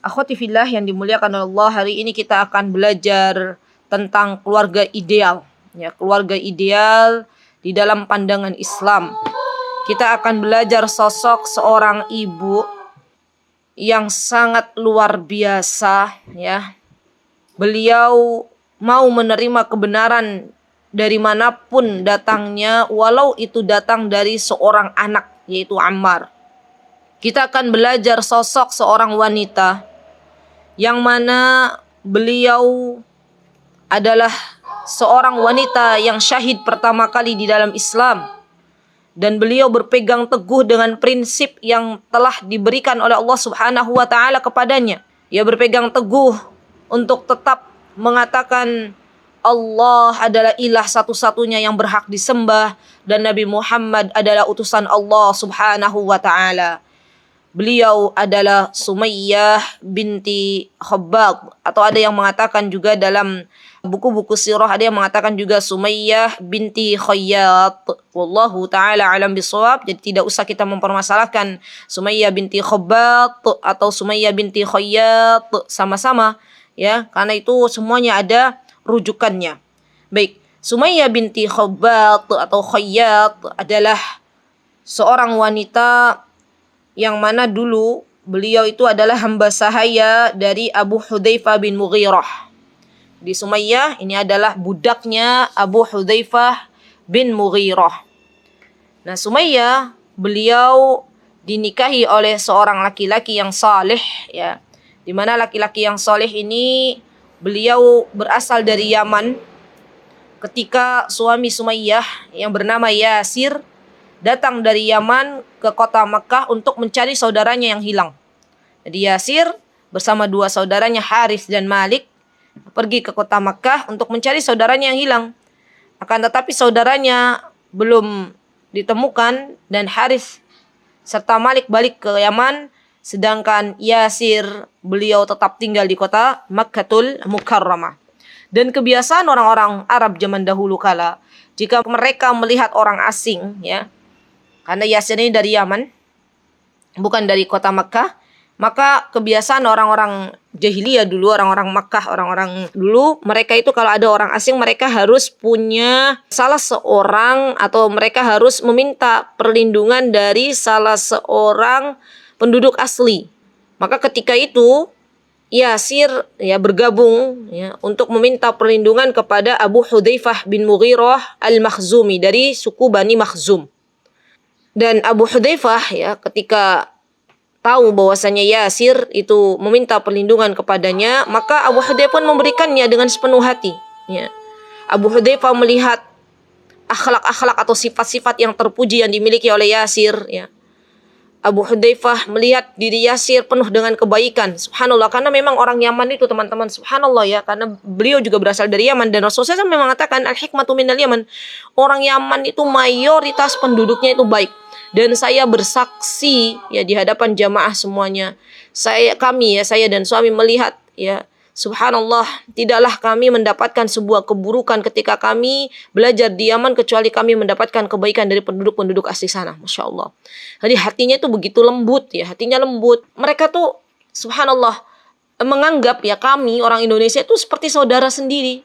Akhwati fillah yang dimuliakan oleh Allah, hari ini kita akan belajar tentang keluarga ideal. Ya, keluarga ideal di dalam pandangan Islam. Kita akan belajar sosok seorang ibu yang sangat luar biasa, ya. Beliau mau menerima kebenaran dari manapun datangnya, walau itu datang dari seorang anak, yaitu Ammar. Kita akan belajar sosok seorang wanita yang mana beliau adalah seorang wanita yang syahid pertama kali di dalam Islam, dan beliau berpegang teguh dengan prinsip yang telah diberikan oleh Allah Subhanahu wa taala kepadanya. Ia berpegang teguh untuk tetap mengatakan Allah adalah ilah satu-satunya yang berhak disembah dan Nabi Muhammad adalah utusan Allah Subhanahu wa taala. Beliau adalah Sumayyah binti Khabbab, atau ada yang mengatakan juga dalam buku-buku sirah, ada yang mengatakan juga Sumayyah binti Khayyat. Wallahu ta'ala alam bisawab. Jadi tidak usah kita mempermasalahkan Sumayyah binti Khabbab atau Sumayyah binti Khayyat, sama-sama, ya, karena itu semuanya ada rujukannya. Baik, Sumayyah binti Khabbab atau Khayyat adalah seorang wanita yang mana dulu beliau itu adalah hamba sahaya dari Abu Hudzaifah bin Mughirah. Di Sumayyah ini adalah budaknya Abu Hudzaifah bin Mughirah. Nah, Sumayyah beliau dinikahi oleh seorang laki-laki yang saleh, ya. Di mana laki-laki yang saleh ini beliau berasal dari Yaman. Ketika suami Sumayyah yang bernama Yasir datang dari Yaman ke kota Makkah untuk mencari saudaranya yang hilang. Jadi Yasir bersama dua saudaranya Haris dan Malik pergi ke kota Makkah untuk mencari saudaranya yang hilang. Akan tetapi saudaranya belum ditemukan dan Haris serta Malik balik ke Yaman, sedangkan Yasir beliau tetap tinggal di kota Makkatul Mukarramah. Dan kebiasaan orang-orang Arab zaman dahulu kala, jika mereka melihat orang asing, ya, karena Yasir ini dari Yaman, bukan dari kota Makkah, maka kebiasaan orang-orang jahiliyah dulu, orang-orang Makkah, orang-orang dulu, mereka itu kalau ada orang asing, mereka harus punya salah seorang, atau mereka harus meminta perlindungan dari salah seorang penduduk asli. Maka ketika itu Yasir, ya, bergabung, ya, untuk meminta perlindungan kepada Abu Hudzaifah bin Mughirah al-Makhzumi dari suku Bani Makhzum. Dan Abu Hudzaifah, ya, ketika tahu bahwasanya Yasir itu meminta perlindungan kepadanya, maka Abu Hudzaifah pun memberikannya dengan sepenuh hati, ya. Abu Hudzaifah melihat akhlak-akhlak atau sifat-sifat yang terpuji yang dimiliki oleh Yasir, ya. Abu Hudzaifah melihat diri Yasir penuh dengan kebaikan. Subhanallah, karena memang orang Yaman itu, teman-teman, subhanallah, ya, karena beliau juga berasal dari Yaman, dan Rasulullah SAW memang mengatakan al-hikmatu minal Yaman. Orang Yaman itu mayoritas penduduknya itu baik. Dan saya bersaksi, ya, di hadapan jamaah semuanya, saya dan suami melihat, ya, subhanallah, tidaklah kami mendapatkan sebuah keburukan ketika kami belajar di Yaman kecuali kami mendapatkan kebaikan dari penduduk-penduduk asli sana. Masya Allah. Jadi hatinya itu begitu lembut, ya, hatinya lembut. Mereka tuh subhanallah menganggap, ya, kami orang Indonesia itu seperti saudara sendiri.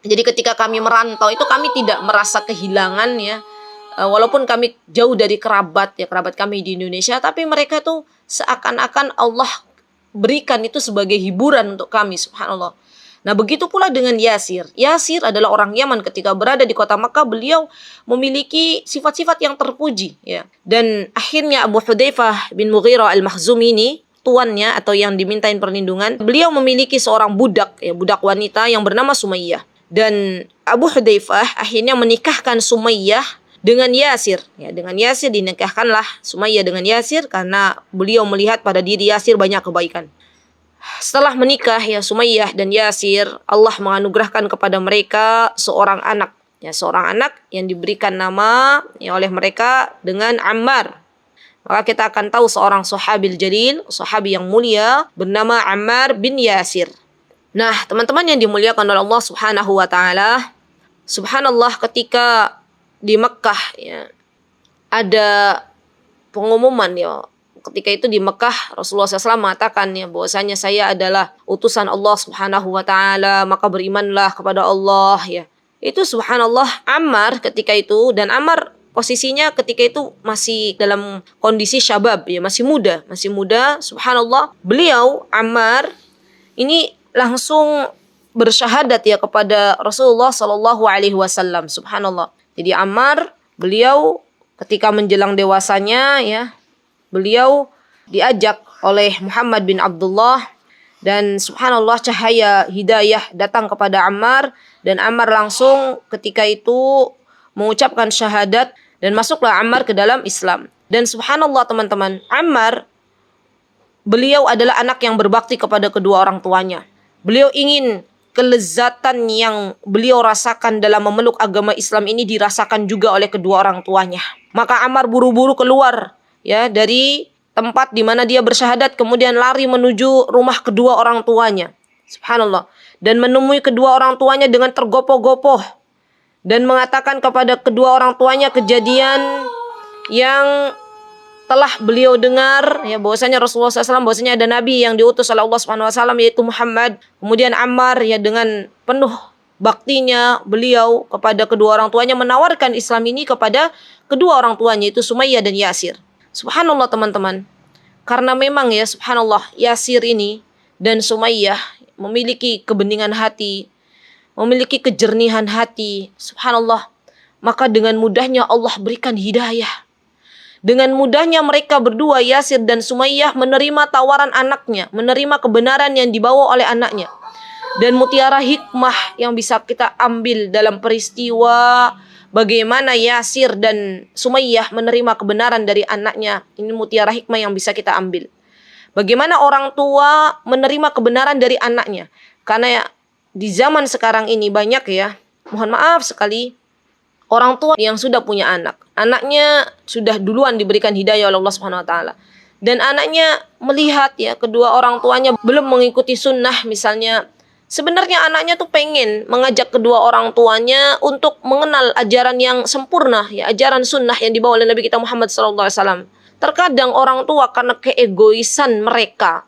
Jadi ketika kami merantau itu kami tidak merasa kehilangan, ya. Walaupun kami jauh dari kerabat, ya, kerabat kami di Indonesia, tapi mereka tuh seakan-akan Allah berikan itu sebagai hiburan untuk kami, subhanallah. Nah, begitu pula dengan Yasir. Yasir adalah orang Yaman. Ketika berada di kota Makkah, beliau memiliki sifat-sifat yang terpuji, ya. Dan akhirnya Abu Hudzaifah bin Mughirah al-Makhzumi ini, tuannya atau yang dimintain perlindungan, beliau memiliki seorang budak, ya, budak wanita yang bernama Sumayyah. Dan Abu Hudzaifah akhirnya menikahkan Sumayyah dengan Yasir, ya, dengan Yasir dinikahkanlah Sumayyah dengan Yasir karena beliau melihat pada diri Yasir banyak kebaikan. Setelah menikah, ya, Sumayyah dan Yasir, Allah menganugerahkan kepada mereka seorang anak, ya, seorang anak yang diberikan nama, ya, oleh mereka dengan Ammar. Maka kita akan tahu seorang sahabil jalil, sahabi yang mulia bernama Ammar bin Yasir. Nah, teman-teman yang dimuliakan oleh Allah Subhanahu wa taala, subhanallah, ketika di Mekkah, ya, ada pengumuman, ya, ketika itu di Mekah Rasulullah SAW mengatakan ya bahwasanya saya adalah utusan Allah Subhanahu wa taala, maka berimanlah kepada Allah ya. Itu subhanallah Ammar ketika itu, dan Ammar posisinya ketika itu masih dalam kondisi syabab ya, masih muda, subhanallah. Beliau Ammar ini langsung bersyahadat ya kepada Rasulullah sallallahu alaihi wasallam, subhanallah. Jadi Ammar, beliau ketika menjelang dewasanya ya, beliau diajak oleh Muhammad bin Abdullah, dan subhanallah cahaya hidayah datang kepada Ammar, dan Ammar langsung ketika itu mengucapkan syahadat dan masuklah Ammar ke dalam Islam. Dan subhanallah teman-teman, Ammar beliau adalah anak yang berbakti kepada kedua orang tuanya. Beliau ingin kelezatan yang beliau rasakan dalam memeluk agama Islam ini dirasakan juga oleh kedua orang tuanya. Maka Ammar buru-buru keluar ya dari tempat di mana dia bersyahadat, kemudian lari menuju rumah kedua orang tuanya. Subhanallah. Dan menemui kedua orang tuanya dengan tergopoh-gopoh dan mengatakan kepada kedua orang tuanya kejadian yang telah beliau dengar ya, bahwasanya Rasulullah SAW, bahwasanya ada nabi yang diutus oleh Allah Subhanahu wa taala yaitu Muhammad. Kemudian Ammar ya dengan penuh baktinya beliau kepada kedua orang tuanya menawarkan Islam ini kepada kedua orang tuanya, yaitu Sumayyah dan Yasir. Subhanallah teman-teman. Karena memang ya subhanallah Yasir ini dan Sumayyah memiliki kebeningan hati, memiliki kejernihan hati. Subhanallah. Maka dengan mudahnya Allah berikan hidayah. Dengan mudahnya mereka berdua, Yasir dan Sumayyah, menerima tawaran anaknya, menerima kebenaran yang dibawa oleh anaknya. Dan mutiara hikmah yang bisa kita ambil dalam peristiwa bagaimana Yasir dan Sumayyah menerima kebenaran dari anaknya. Ini mutiara hikmah yang bisa kita ambil. Bagaimana orang tua menerima kebenaran dari anaknya. Karena di zaman sekarang ini banyak ya, mohon maaf sekali, orang tua yang sudah punya anak. Anaknya sudah duluan diberikan hidayah oleh Allah Subhanahu wa taala. Dan anaknya melihat ya kedua orang tuanya belum mengikuti sunnah misalnya. Sebenarnya anaknya tuh pengen mengajak kedua orang tuanya untuk mengenal ajaran yang sempurna ya, ajaran sunnah yang dibawa oleh Nabi kita Muhammad SAW. Terkadang orang tua karena keegoisan mereka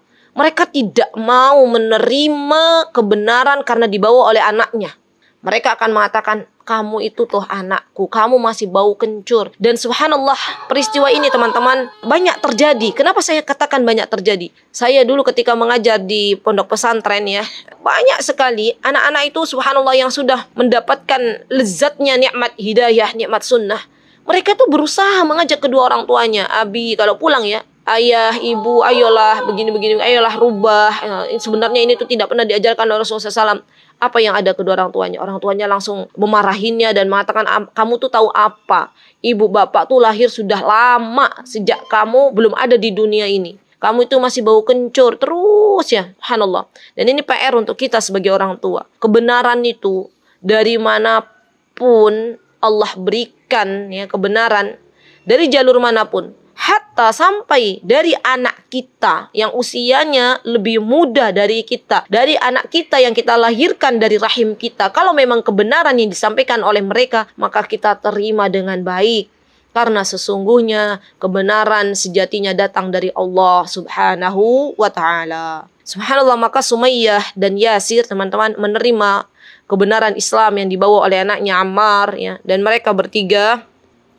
tidak mau menerima kebenaran karena dibawa oleh anaknya. Mereka akan mengatakan, kamu itu tuh anakku, kamu masih bau kencur. Dan subhanallah, peristiwa ini teman-teman banyak terjadi. Kenapa saya katakan banyak terjadi? Saya dulu ketika mengajar di pondok pesantren ya, banyak sekali anak-anak itu subhanallah yang sudah mendapatkan lezatnya nikmat hidayah, nikmat sunnah. Mereka tuh berusaha mengajak kedua orang tuanya, Abi kalau pulang ya, ayah, ibu, ayolah begini-begini, ayolah rubah. Sebenarnya ini tuh tidak pernah diajarkan oleh Rasulullah SAW. Apa yang ada kedua orang tuanya? Orang tuanya langsung memarahinya dan mengatakan, kamu tuh tahu apa? Ibu bapak tuh lahir sudah lama, sejak kamu belum ada di dunia ini. Kamu itu masih bau kencur terus ya, subhanallah. Dan ini PR untuk kita sebagai orang tua. Kebenaran itu dari manapun Allah berikan ya, kebenaran dari jalur manapun. Hatta sampai dari anak kita yang usianya lebih muda dari kita, dari anak kita yang kita lahirkan dari rahim kita. Kalau memang kebenaran yang disampaikan oleh mereka, maka kita terima dengan baik. Karena sesungguhnya kebenaran sejatinya datang dari Allah Subhanahu wa ta'ala. Subhanallah, maka Sumayyah dan Yasir teman-teman menerima kebenaran Islam yang dibawa oleh anaknya Ammar ya, dan mereka bertiga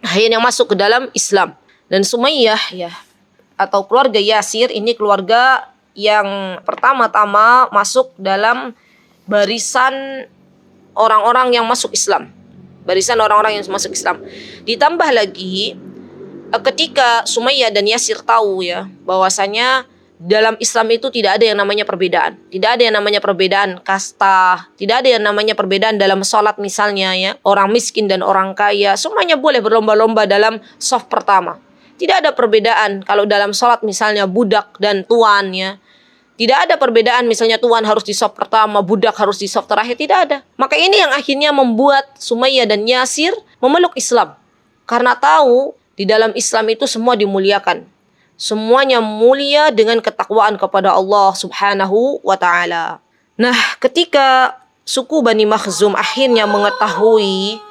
akhirnya masuk ke dalam Islam. Dan Sumayyah ya, atau keluarga Yasir ini keluarga yang pertama-tama masuk dalam barisan orang-orang yang masuk Islam. Barisan orang-orang yang masuk Islam. Ditambah lagi ketika Sumayyah dan Yasir tahu ya bahwasanya dalam Islam itu tidak ada yang namanya perbedaan. Tidak ada yang namanya perbedaan kasta. Tidak ada yang namanya perbedaan dalam sholat misalnya ya. Orang miskin dan orang kaya semuanya boleh berlomba-lomba dalam shaf pertama. Tidak ada perbedaan kalau dalam sholat misalnya budak dan tuan ya. Tidak ada perbedaan misalnya tuan harus di shaf pertama, budak harus di shaf terakhir. Tidak ada. Maka ini yang akhirnya membuat Sumayyah dan Yasir memeluk Islam. Karena tahu di dalam Islam itu semua dimuliakan. Semuanya mulia dengan ketakwaan kepada Allah Subhanahu wa ta'ala. Nah, ketika suku Bani Makhzum akhirnya mengetahui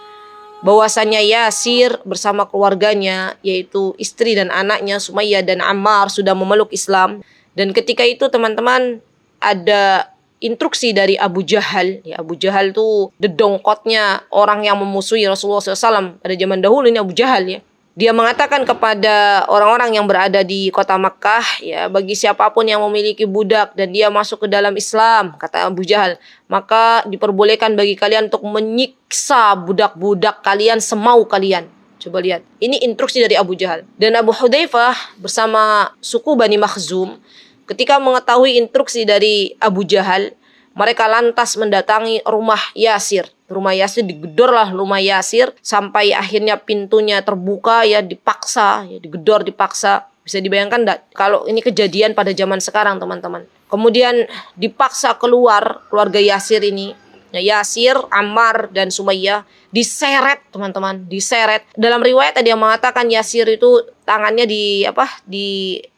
bahwasanya Yasir bersama keluarganya, yaitu istri dan anaknya Sumayyah dan Ammar, sudah memeluk Islam. Dan ketika itu teman-teman, ada instruksi dari Abu Jahal. Ya, Abu Jahal itu dedongkotnya orang yang memusuhi Rasulullah SAW pada zaman dahulu. Ini Abu Jahal ya. Dia mengatakan kepada orang-orang yang berada di kota Makkah, ya, bagi siapapun yang memiliki budak dan dia masuk ke dalam Islam, kata Abu Jahal, maka diperbolehkan bagi kalian untuk menyiksa budak-budak kalian semau kalian. Coba lihat, ini instruksi dari Abu Jahal. Dan Abu Hudzaifah bersama suku Bani Makhzum, ketika mengetahui instruksi dari Abu Jahal, mereka lantas mendatangi rumah Yasir. Rumah Yasir, digedorlah rumah Yasir sampai akhirnya pintunya terbuka, ya, dipaksa, ya, digedor, dipaksa. Bisa dibayangkan enggak kalau ini kejadian pada zaman sekarang, teman-teman. Kemudian dipaksa keluar keluarga Yasir ini. Ya, Yasir, Ammar dan Sumayyah diseret, teman-teman, diseret. Dalam riwayat ada yang mengatakan Yasir itu tangannya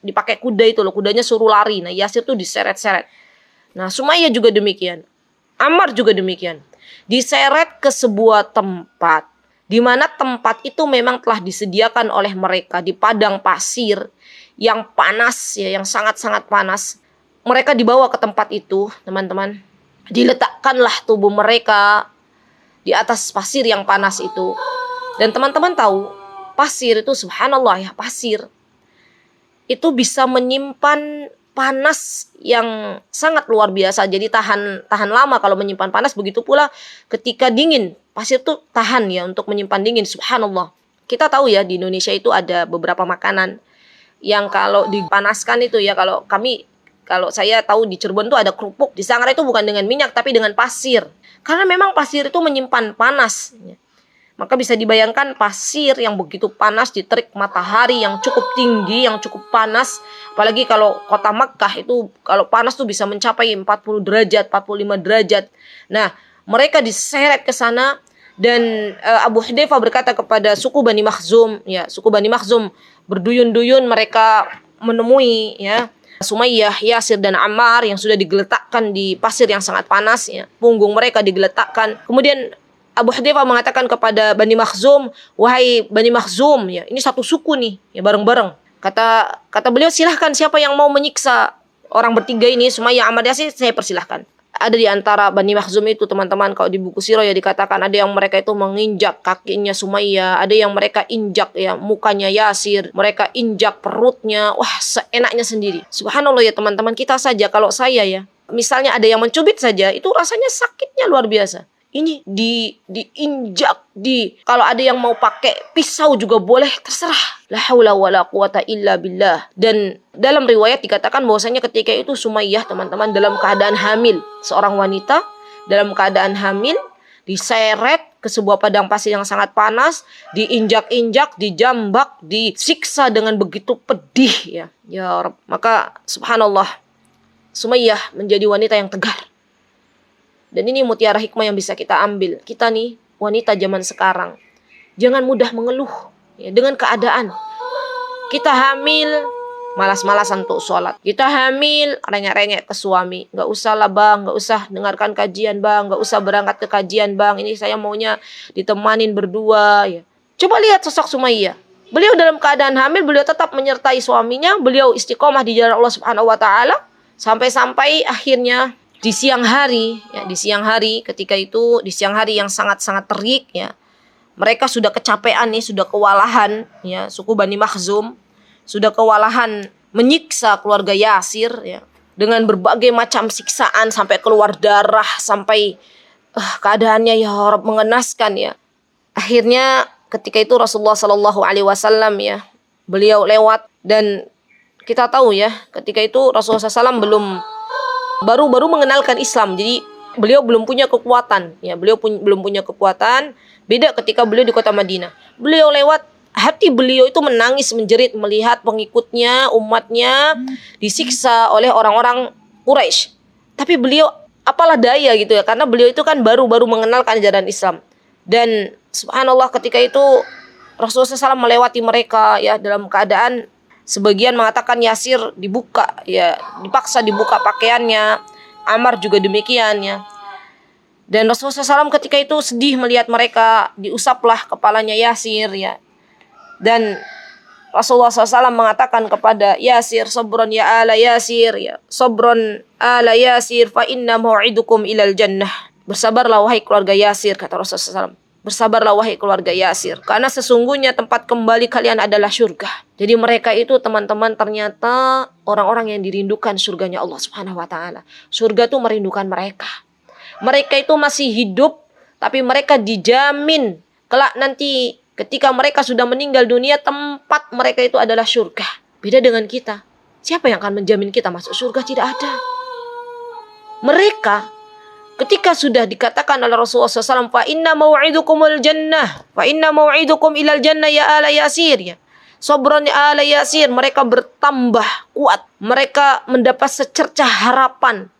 dipakai kuda itu loh, kudanya suruh lari. Nah, Yasir tuh diseret-seret. Nah, Sumayyah juga demikian. Ammar juga demikian. Diseret ke sebuah tempat, di mana tempat itu memang telah disediakan oleh mereka di padang pasir yang panas, ya, yang sangat-sangat panas. Mereka dibawa ke tempat itu, teman-teman. Diletakkanlah tubuh mereka di atas pasir yang panas itu. Dan teman-teman tahu, pasir itu, subhanallah ya, pasir itu bisa menyimpan panas yang sangat luar biasa. Jadi tahan lama kalau menyimpan panas. Begitu pula ketika dingin, pasir tuh tahan ya untuk menyimpan dingin. Subhanallah. Kita tahu ya, di Indonesia itu ada beberapa makanan yang kalau dipanaskan itu ya, kalau saya tahu di Cirebon tuh ada kerupuk. Di Sanggar itu bukan dengan minyak tapi dengan pasir. Karena memang pasir itu menyimpan panas. Maka bisa dibayangkan pasir yang begitu panas di terik matahari yang cukup tinggi, yang cukup panas. Apalagi kalau kota Makkah itu kalau panas tuh bisa mencapai 40 derajat, 45 derajat. Nah, mereka diseret ke sana dan Abu Hudzaifah berkata kepada suku Bani Makhzum, ya, suku Bani Makhzum berduyun-duyun mereka menemui, ya, Sumayyah, Yasir dan Ammar yang sudah digeletakkan di pasir yang sangat panas, ya. Punggung mereka digeletakkan. Kemudian Abu Hudzaifah mengatakan kepada Bani Makhzum, wahai Bani Makhzum, ya, ini satu suku nih, ya, bareng-bareng. Kata beliau, silahkan siapa yang mau menyiksa orang bertiga ini, Sumayyah, Ammar, Yasir, saya persilahkan. Ada di antara Bani Makhzum itu, teman-teman, kalau di buku sirah ya dikatakan ada yang mereka itu menginjak kakinya Sumayyah, ada yang mereka injak ya mukanya Yasir, mereka injak perutnya, wah, seenaknya sendiri. Subhanallah ya teman-teman, kita saja kalau saya ya, misalnya ada yang mencubit saja, itu rasanya sakitnya luar biasa. Ini diinjak, kalau ada yang mau pakai pisau juga boleh, terserah. La haula wala quwata illa billah. Dan dalam riwayat dikatakan bahwasanya ketika itu Sumayyah, teman-teman, dalam keadaan hamil, seorang wanita dalam keadaan hamil diseret ke sebuah padang pasir yang sangat panas, diinjak-injak, dijambak, disiksa dengan begitu pedih, ya. Ya Rabb. Maka subhanallah, Sumayyah menjadi wanita yang tegar. Dan ini mutiara hikmah yang bisa kita ambil. Kita nih, wanita zaman sekarang, jangan mudah mengeluh ya, dengan keadaan. Kita hamil, malas-malasan untuk sholat. Kita hamil, rengek-rengek ke suami. Gak usah lah bang, gak usah dengarkan kajian bang, gak usah berangkat ke kajian bang. Ini saya maunya ditemanin berdua. Ya. Coba lihat sosok Sumayyah. Beliau dalam keadaan hamil, beliau tetap menyertai suaminya. Beliau istiqomah di jalan Allah Subhanahu Wa Taala. Sampai-sampai akhirnya di siang hari, ya, di siang hari ketika itu, di siang hari yang sangat-sangat terik, ya, mereka sudah kecapean nih, sudah kewalahan, ya, suku Bani Makhzum sudah kewalahan menyiksa keluarga Yasir, ya, dengan berbagai macam siksaan sampai keluar darah, sampai keadaannya ya Rabb mengenaskan, ya. Akhirnya ketika itu Rasulullah Shallallahu Alaihi Wasallam, ya, beliau lewat dan kita tahu ya, ketika itu Rasulullah SAW baru mengenalkan Islam, jadi beliau belum punya kekuatan, ya, belum punya kekuatan. Beda ketika beliau di kota Madinah, beliau lewat, hati beliau itu menangis menjerit melihat pengikutnya, umatnya disiksa oleh orang-orang Quraisy. Tapi beliau apalah daya gitu ya, karena beliau itu kan baru mengenalkan ajaran Islam. Dan subhanallah ketika itu Rasulullah SAW melewati mereka, ya, dalam keadaan sebagian mengatakan Yasir dibuka, ya, dipaksa dibuka pakaiannya. Ammar juga demikian, ya. Dan Rasulullah SAW ketika itu sedih melihat mereka, diusaplah kepalanya Yasir ya. Dan Rasulullah SAW mengatakan kepada Yasir, sabron ya ala Yasir ya, sabron ala Yasir fa inna mau'idukum ilal jannah. Bersabarlah wahai keluarga Yasir, kata Rasulullah SAW. Bersabarlah wahai keluarga Yasir, karena sesungguhnya tempat kembali kalian adalah surga. Jadi mereka itu teman-teman ternyata orang-orang yang dirindukan surganya Allah Subhanahu wa taala. Surga itu merindukan mereka. Mereka itu masih hidup, tapi mereka dijamin kelak nanti ketika mereka sudah meninggal dunia, tempat mereka itu adalah surga. Beda dengan kita. Siapa yang akan menjamin kita masuk surga? Tidak ada. Mereka ketika sudah dikatakan oleh Rasulullah SAW, fa inna mau'idukumul jannah, fa inna mau'idukum ilal jannah ya ala Yasir ya. Sabran ya ala Yasir, mereka bertambah kuat. Mereka mendapat secercah harapan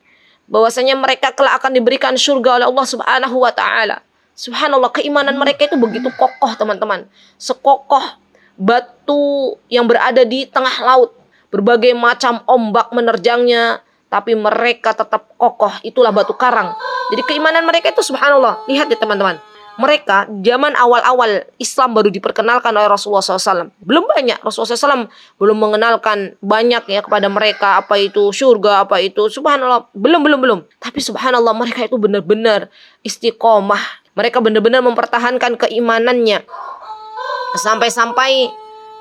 bahwasanya mereka kelak akan diberikan surga oleh Allah Subhanahu wa taala. Subhanallah, keimanan mereka itu begitu kokoh, teman-teman. Sekokoh batu yang berada di tengah laut. Berbagai macam ombak menerjangnya, tapi mereka tetap kokoh. Itulah batu karang. Jadi keimanan mereka itu subhanallah. Lihat ya teman-teman. Mereka zaman awal-awal Islam baru diperkenalkan oleh Rasulullah SAW. Belum banyak. Rasulullah SAW belum mengenalkan banyak ya kepada mereka. Apa itu surga, apa itu. Subhanallah. Belum. Tapi subhanallah mereka itu benar-benar istiqomah. Mereka benar-benar mempertahankan keimanannya. Sampai-sampai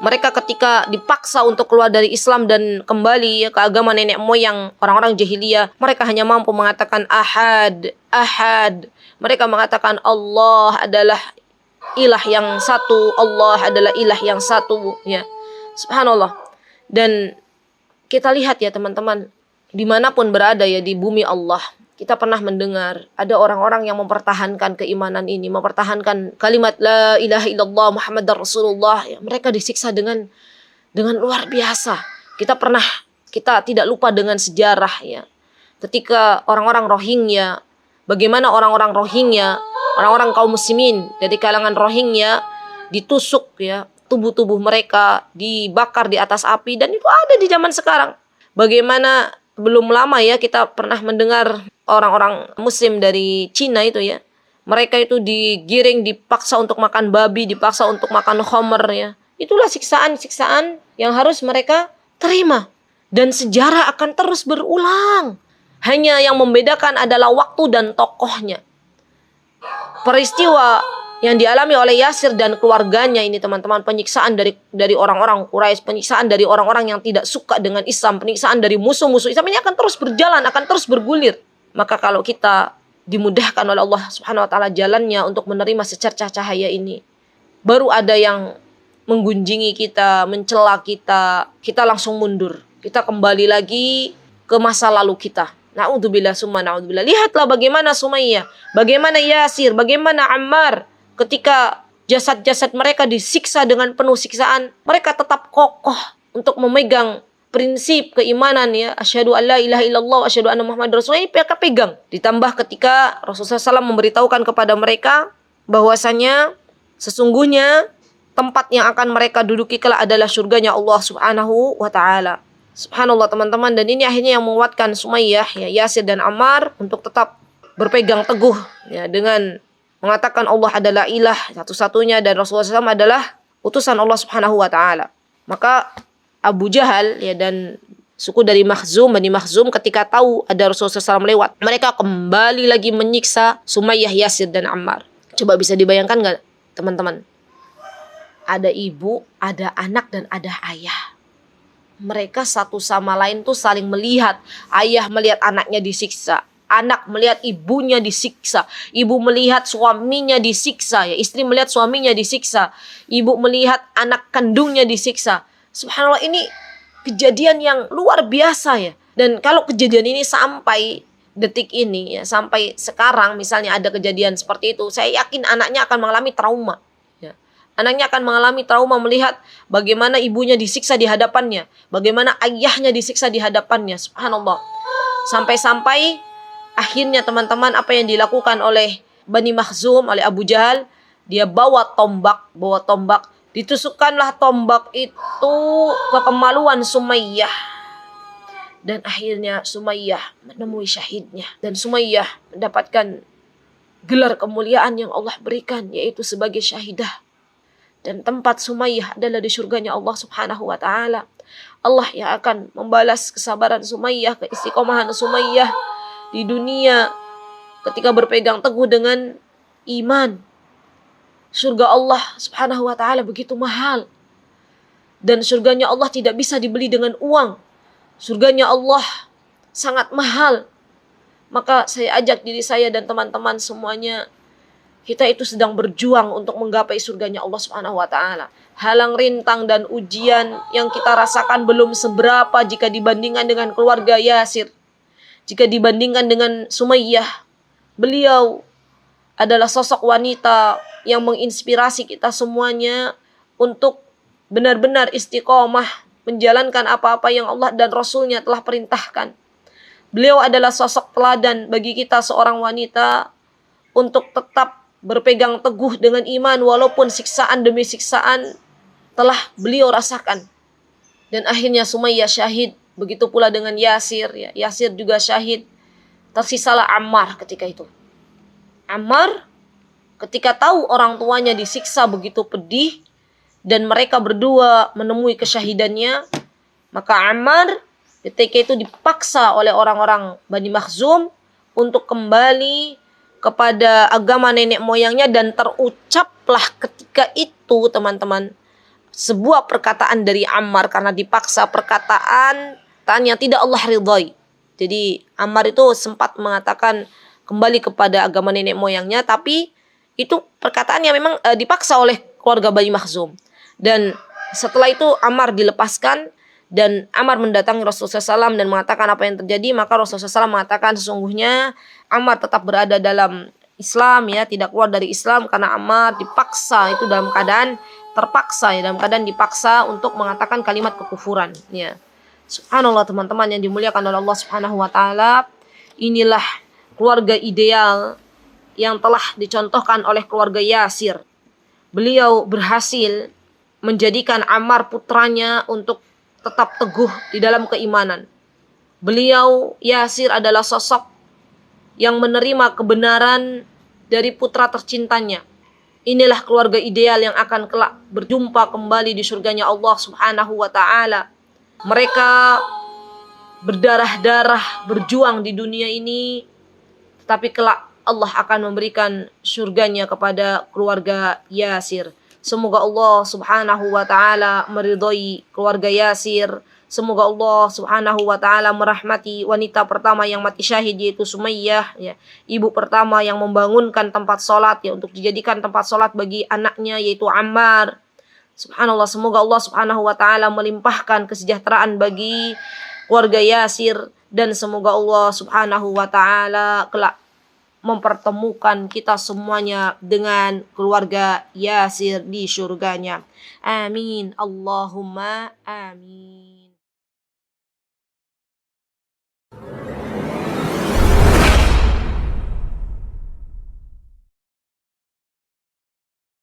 mereka ketika dipaksa untuk keluar dari Islam dan kembali ke agama nenek moyang orang-orang jahiliyah, mereka hanya mampu mengatakan ahad. Mereka mengatakan Allah adalah ilah yang satu, Allah adalah ilah yang satu ya. Subhanallah. Dan kita lihat ya teman-teman, dimanapun berada ya di bumi Allah, kita pernah mendengar ada orang-orang yang mempertahankan keimanan ini, mempertahankan kalimat la ilaha illallah Muhammadar Rasulullah ya. Mereka disiksa dengan luar biasa. Kita tidak lupa dengan sejarah ya. Ketika orang-orang Rohingya, bagaimana orang-orang Rohingya, orang-orang kaum muslimin dari kalangan Rohingya ditusuk ya, tubuh-tubuh mereka dibakar di atas api, dan itu ada di zaman sekarang. Bagaimana belum lama ya kita pernah mendengar orang-orang muslim dari Cina itu ya, mereka itu digiring, dipaksa untuk makan babi, dipaksa untuk makan khamr ya. Itulah siksaan-siksaan yang harus mereka terima, dan sejarah akan terus berulang. Hanya yang membedakan adalah waktu dan tokohnya. Peristiwa yang dialami oleh Yasir dan keluarganya ini teman-teman, penyiksaan dari orang-orang Quraisy, penyiksaan dari orang-orang yang tidak suka dengan Islam, penyiksaan dari musuh-musuh Islam, ini akan terus berjalan, akan terus bergulir. Maka kalau kita dimudahkan oleh Allah Subhanahu wa taala jalannya untuk menerima secercah cahaya ini, baru ada yang menggunjingi kita, mencela kita, kita langsung mundur. Kita kembali lagi ke masa lalu kita. Na'udzubillah summa na'udzubillah. Lihatlah bagaimana Sumayyah, bagaimana Yasir, bagaimana Ammar. Ketika jasad-jasad mereka disiksa dengan penuh siksaan, mereka tetap kokoh untuk memegang prinsip keimanan ya, asyhadu an la ilaha illallah wa asyhadu anna muhammadar rasulullah. Ini mereka pegang. Ditambah ketika Rasulullah SAW memberitahukan kepada mereka bahwasanya sesungguhnya tempat yang akan mereka duduki kelak adalah surganya Allah Subhanahu wa taala. Subhanallah teman-teman, dan ini akhirnya yang menguatkan Sumayyah ya, Yasir dan Ammar untuk tetap berpegang teguh ya, dengan mengatakan Allah adalah ilah satu-satunya dan Rasulullah SAW adalah utusan Allah Subhanahu wa taala. Maka Abu Jahal ya dan suku dari Bani Makhzum ketika tahu ada Rasulullah SAW lewat, mereka kembali lagi menyiksa Sumayyah, Yasir dan Ammar. Coba bisa dibayangkan nggak teman-teman? Ada ibu, ada anak, dan ada ayah. Mereka satu sama lain tuh saling melihat. Ayah melihat anaknya disiksa, anak melihat ibunya disiksa, ibu melihat suaminya disiksa ya, istri melihat suaminya disiksa, ibu melihat anak kandungnya disiksa. Subhanallah, ini kejadian yang luar biasa ya. Dan kalau kejadian ini sampai detik ini ya, sampai sekarang misalnya ada kejadian seperti itu, saya yakin anaknya akan mengalami trauma ya. Anaknya akan mengalami trauma melihat bagaimana ibunya disiksa di hadapannya, bagaimana ayahnya disiksa di hadapannya. Subhanallah. Sampai-sampai akhirnya teman-teman, apa yang dilakukan oleh Bani Makhzum, oleh Abu Jahal, dia bawa tombak, ditusukkanlah tombak itu ke kemaluan Sumayyah. Dan akhirnya Sumayyah menemui syahidnya. Dan Sumayyah mendapatkan gelar kemuliaan yang Allah berikan, yaitu sebagai syahidah. Dan tempat Sumayyah adalah di surganya Allah Subhanahu wa ta'ala. Allah yang akan membalas kesabaran Sumayyah, keistiqomahan Sumayyah di dunia ketika berpegang teguh dengan iman. Surga Allah Subhanahu wa ta'ala begitu mahal. Dan surganya Allah tidak bisa dibeli dengan uang. Surganya Allah sangat mahal. Maka saya ajak diri saya dan teman-teman semuanya, kita itu sedang berjuang untuk menggapai surganya Allah Subhanahu wa ta'ala. Halang rintang dan ujian yang kita rasakan belum seberapa jika dibandingkan dengan keluarga Yasir. Jika dibandingkan dengan Sumayyah, beliau adalah sosok wanita yang menginspirasi kita semuanya untuk benar-benar istiqomah menjalankan apa-apa yang Allah dan Rasulnya telah perintahkan. Beliau adalah sosok teladan bagi kita seorang wanita untuk tetap berpegang teguh dengan iman walaupun siksaan demi siksaan telah beliau rasakan. Dan akhirnya Sumayyah syahid, begitu pula dengan Yasir. Yasir juga syahid. Tersisalah Ammar ketika itu. Ammar ketika tahu orang tuanya disiksa begitu pedih dan mereka berdua menemui kesyahidannya, maka Ammar ketika itu dipaksa oleh orang-orang Bani Makhzum untuk kembali kepada agama nenek moyangnya, dan terucaplah ketika itu teman-teman sebuah perkataan dari Ammar karena dipaksa, perkataan yang tidak Allah ridhai. Jadi Ammar itu sempat mengatakan kembali kepada agama nenek moyangnya, tapi itu perkataan yang memang dipaksa oleh keluarga Bani Makhzum. Dan setelah itu Ammar dilepaskan dan Ammar mendatangi Rasulullah SAW dan mengatakan apa yang terjadi. Maka Rasulullah SAW mengatakan sesungguhnya Ammar tetap berada dalam Islam, ya, tidak keluar dari Islam karena Ammar dipaksa, itu dalam keadaan terpaksa, ya, dalam keadaan dipaksa untuk mengatakan kalimat kekufuran, ya. Subhanallah teman-teman yang dimuliakan oleh Allah Subhanahu wa ta'ala. Inilah keluarga ideal yang telah dicontohkan oleh keluarga Yasir. Beliau berhasil menjadikan Ammar putranya untuk tetap teguh di dalam keimanan. Beliau Yasir adalah sosok yang menerima kebenaran dari putra tercintanya. Inilah keluarga ideal yang akan kelak berjumpa kembali di surganya Allah Subhanahu wa ta'ala. Mereka berdarah-darah berjuang di dunia ini, tetapi kelak Allah akan memberikan surganya kepada keluarga Yasir. Semoga Allah Subhanahu wa ta'ala meridhai keluarga Yasir. Semoga Allah Subhanahu wa ta'ala merahmati wanita pertama yang mati syahid, yaitu Sumayyah, ya, ibu pertama yang membangunkan tempat sholat, ya, untuk dijadikan tempat sholat bagi anaknya, yaitu Ammar. Subhanallah, semoga Allah Subhanahu wa ta'ala melimpahkan kesejahteraan bagi keluarga Yasir, dan semoga Allah Subhanahu wa ta'ala kelak mempertemukan kita semuanya dengan keluarga Yasir di surganya. Amin. Allahumma amin.